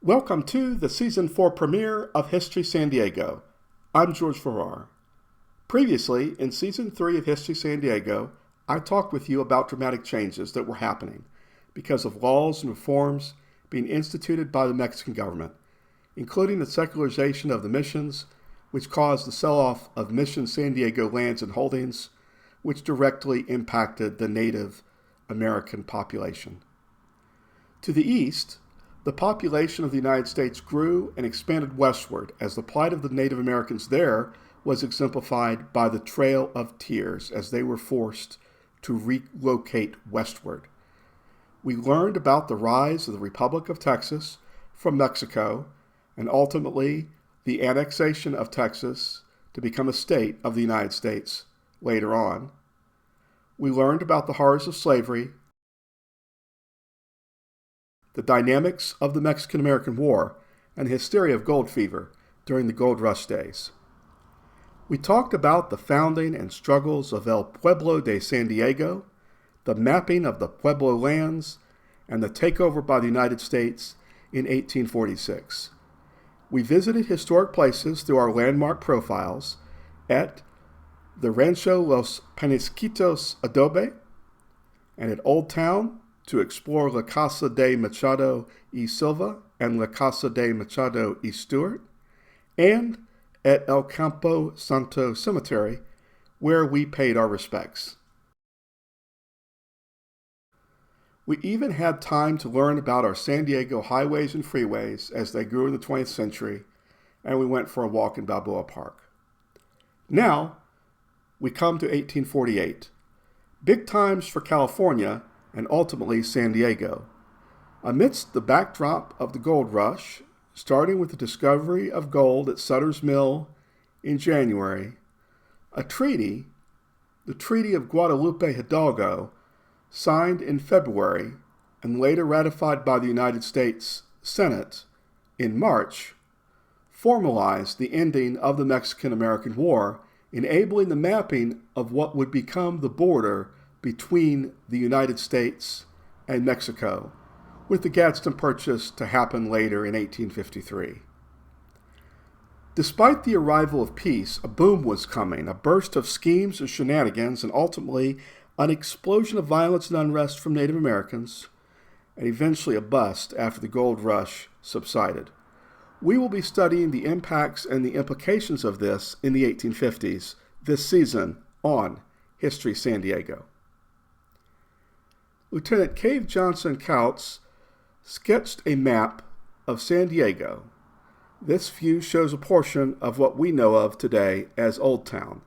Welcome to the Season 4 premiere of History San Diego. I'm George Farrar. Previously, in Season 3 of History San Diego, I talked with you about dramatic changes that were happening because of laws and reforms being instituted by the Mexican government, including the secularization of the missions, which caused the sell-off of Mission San Diego lands and holdings, which directly impacted the Native American population. To the east, the population of the United States grew and expanded westward as the plight of the Native Americans there was exemplified by the Trail of Tears as they were forced to relocate westward. We learned about the rise of the Republic of Texas from Mexico and ultimately the annexation of Texas to become a state of the United States later on. We learned about the horrors of slavery, the dynamics of the Mexican-American War, and the hysteria of gold fever during the gold rush days. We talked about the founding and struggles of El Pueblo de San Diego, the mapping of the Pueblo lands, and the takeover by the United States in 1846. We visited historic places through our landmark profiles at the Rancho Los Penasquitos Adobe and at Old Town, to explore La Casa de Machado y Silva and La Casa de Machado y Stewart, and at El Campo Santo Cemetery, where we paid our respects. We even had time to learn about our San Diego highways and freeways as they grew in the 20th century, and we went for a walk in Balboa Park. Now, we come to 1848. Big times for California, and ultimately San Diego. Amidst the backdrop of the gold rush, starting with the discovery of gold at Sutter's Mill in January, a treaty, the Treaty of Guadalupe Hidalgo, signed in February and later ratified by the United States Senate in March, formalized the ending of the Mexican-American War, enabling the mapping of what would become the border between the United States and Mexico, with the Gadsden Purchase to happen later in 1853. Despite the arrival of peace, a boom was coming, a burst of schemes and shenanigans, and ultimately an explosion of violence and unrest from Native Americans, and eventually a bust after the gold rush subsided. We will be studying the impacts and the implications of this in the 1850s, this season on History San Diego. Lieutenant Cave Johnson Kautz sketched a map of San Diego. This view shows a portion of what we know of today as Old Town.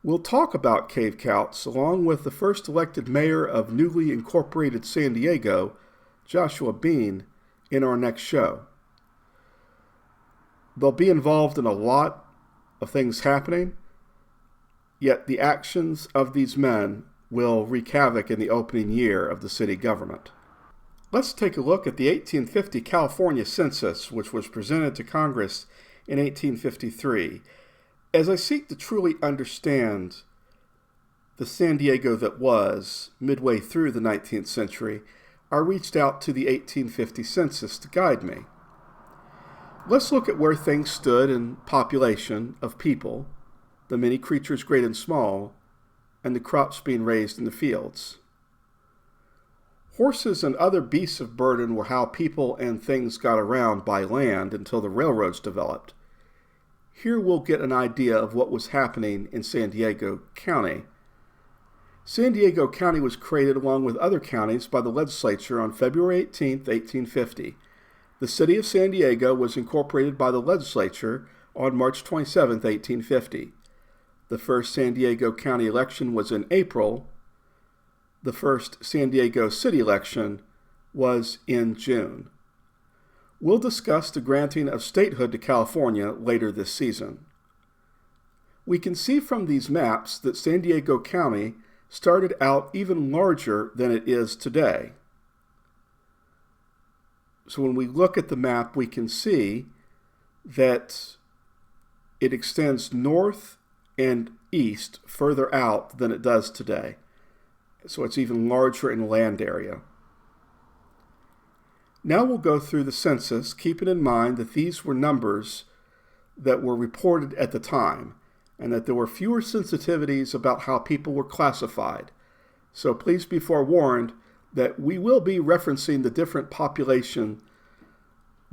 We'll talk about Cave Kautz along with the first elected mayor of newly incorporated San Diego, Joshua Bean, in our next show. They'll be involved in a lot of things happening, yet the actions of these men will wreak havoc in the opening year of the city government. Let's take a look at the 1850 California Census, which was presented to Congress in 1853. As I seek to truly understand the San Diego that was midway through the 19th century, I reached out to the 1850 census to guide me. Let's look at where things stood in population of people, the many creatures great and small, and the crops being raised in the fields. Horses and other beasts of burden were how people and things got around by land until the railroads developed. Here we'll get an idea of what was happening in San Diego County. San Diego County was created along with other counties by the legislature on February 18, 1850. The city of San Diego was incorporated by the legislature on March 27, 1850. The first San Diego County election was in April. The first San Diego City election was in June. We'll discuss the granting of statehood to California later this season. We can see from these maps that San Diego County started out even larger than it is today. So when we look at the map, we can see that it extends north and east further out than it does today. So it's even larger in land area. Now we'll go through the census, keeping in mind that these were numbers that were reported at the time, and that there were fewer sensitivities about how people were classified. So please be forewarned that we will be referencing the different population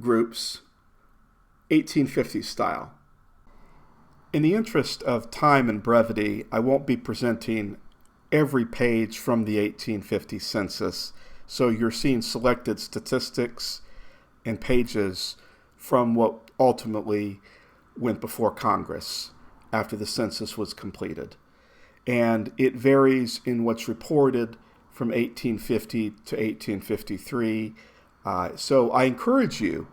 groups 1850 style. In the interest of time and brevity, I won't be presenting every page from the 1850 census, so you're seeing selected statistics and pages from what ultimately went before Congress after the census was completed. And it varies in what's reported from 1850 to 1853. So I encourage you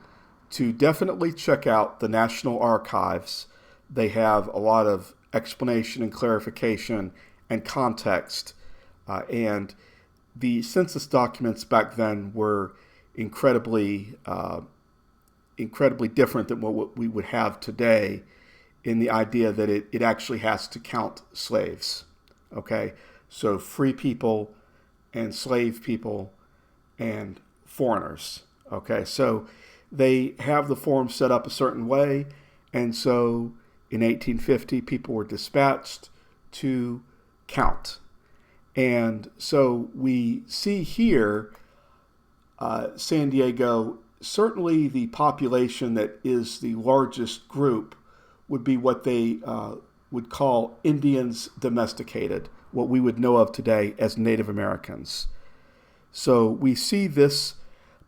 to definitely check out the National Archives. They have a lot of explanation and clarification and context. And the census documents back then were incredibly different than what we would have today, in the idea that it actually has to count slaves. Okay, so free people and slave people and foreigners. Okay, so they have the form set up a certain way, and so in 1850 people were dispatched to count. And so we see here San Diego, certainly the population that is the largest group would be what they would call Indians domesticated, what we would know of today as Native Americans. So we see this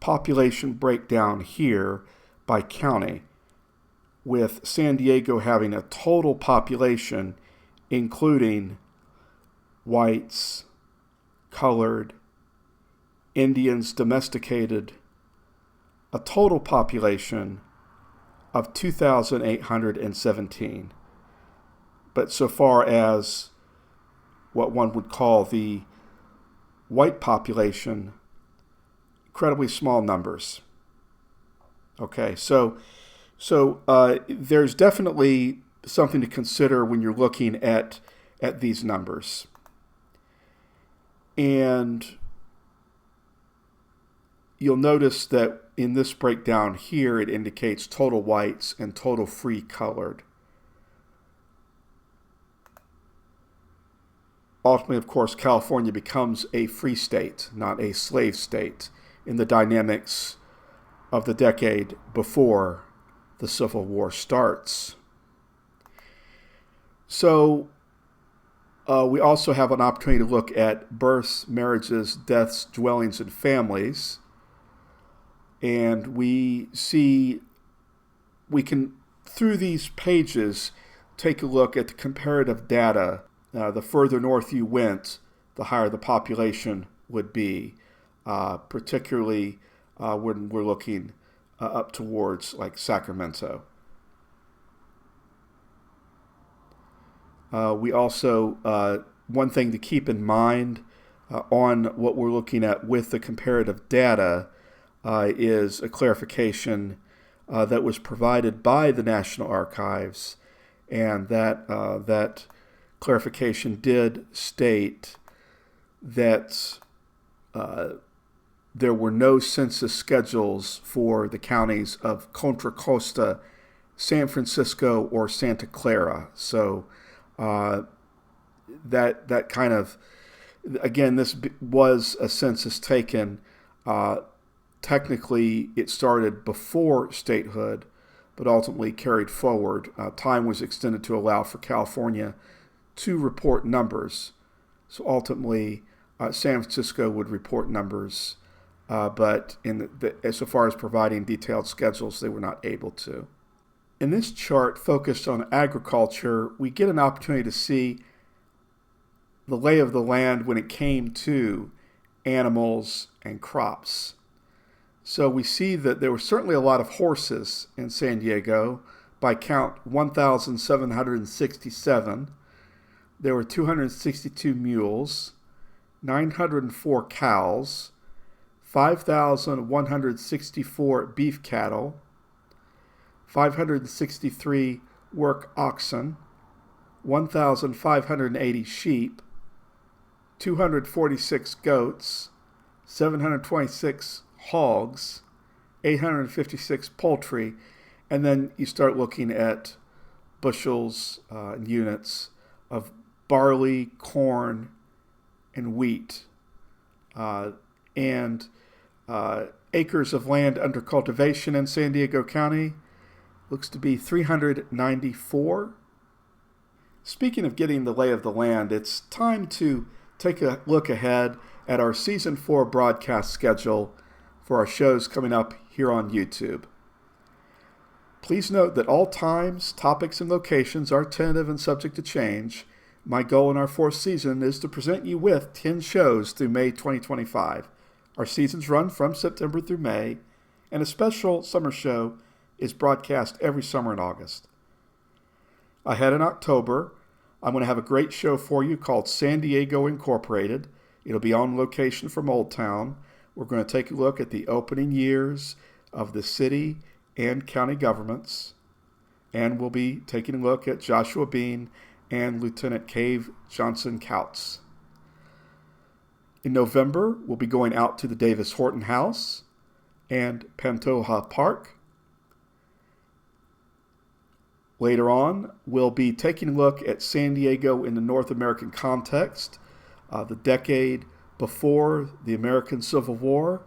population breakdown here by county, with San Diego having a total population, including whites, colored, Indians domesticated, a total population of 2,817. But so far as what one would call the white population, incredibly small numbers. Okay, so there's definitely something to consider when you're looking at these numbers. And you'll notice that in this breakdown here, it indicates total whites and total free colored. Ultimately, of course, California becomes a free state, not a slave state, in the dynamics of the decade before the Civil War starts. So we also have an opportunity to look at births, marriages, deaths, dwellings, and families. And we can, through these pages, take a look at the comparative data. The further north you went, the higher the population would be, particularly when we're looking up towards like Sacramento. We also, one thing to keep in mind on what we're looking at with the comparative data is a clarification that was provided by the National Archives, and that clarification did state that there were no census schedules for the counties of Contra Costa, San Francisco, or Santa Clara. So that kind of, again, this was a census taken. Technically, it started before statehood, but ultimately carried forward. Time was extended to allow for California to report numbers. So ultimately, San Francisco would report numbers, but as far as providing detailed schedules, they were not able to. In this chart focused on agriculture, we get an opportunity to see the lay of the land when it came to animals and crops. So we see that there were certainly a lot of horses in San Diego. By count, 1,767. There were 262 mules, 904 cows, 5,164 beef cattle, 563 work oxen, 1,580 sheep, 246 goats, 726 hogs, 856 poultry, and then you start looking at bushels and units of barley, corn, and wheat, and acres of land under cultivation in San Diego County looks to be 394. Speaking of getting the lay of the land, it's time to take a look ahead at our Season 4 broadcast schedule for our shows coming up here on YouTube. Please note that all times, topics, and locations are tentative and subject to change. My goal in our 4th season is to present you with 10 shows through May 2025. Our seasons run from September through May, and a special summer show is broadcast every summer in August. Ahead in October, I'm going to have a great show for you called San Diego Incorporated. It'll be on location from Old Town. We're going to take a look at the opening years of the city and county governments, and we'll be taking a look at Joshua Bean and Lieutenant Cave Johnson Couts. In November, we'll be going out to the Davis Horton House and Pantoja Park. Later on, we'll be taking a look at San Diego in the North American context, the decade before the American Civil War,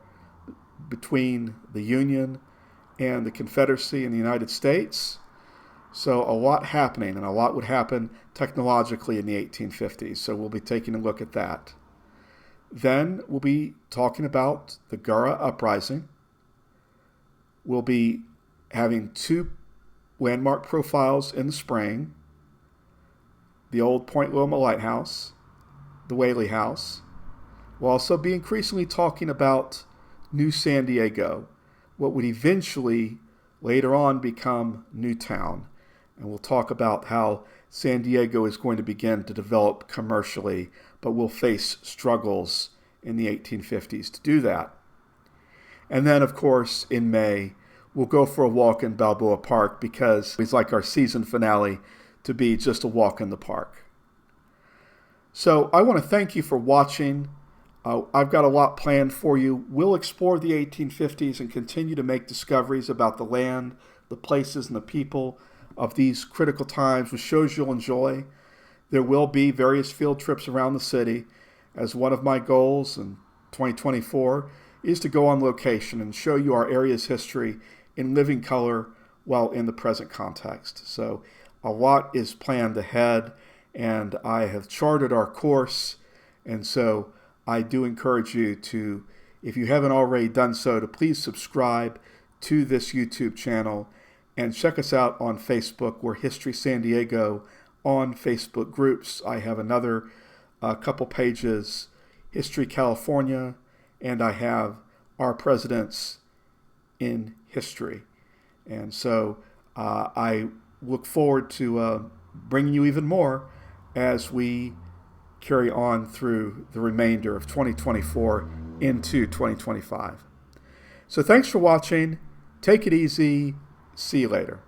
between the Union and the Confederacy in the United States. So a lot happening, and a lot would happen technologically in the 1850s. So we'll be taking a look at that. Then we'll be talking about the Gara Uprising. We'll be having 2 landmark profiles in the spring: the old Point Loma Lighthouse, the Whaley House. We'll also be increasingly talking about New San Diego, what would eventually later on become Newtown. And we'll talk about how San Diego is going to begin to develop commercially, but will face struggles in the 1850s to do that. And then, of course, in May, we'll go for a walk in Balboa Park, because it's like our season finale to be just a walk in the park. So I want to thank you for watching. I've got a lot planned for you. We'll explore the 1850s and continue to make discoveries about the land, the places, and the people of these critical times with shows you'll enjoy. There will be various field trips around the city, as one of my goals in 2024 is to go on location and show you our area's history in living color while in the present context. So a lot is planned ahead, and I have charted our course, and so I do encourage you to, if you haven't already done so, to please subscribe to this YouTube channel and check us out on Facebook. We're History San Diego on Facebook groups. I have another couple pages, History California, and I have Our Presidents in History. And so I look forward to bringing you even more as we carry on through the remainder of 2024 into 2025. So thanks for watching. Take it easy. See you later.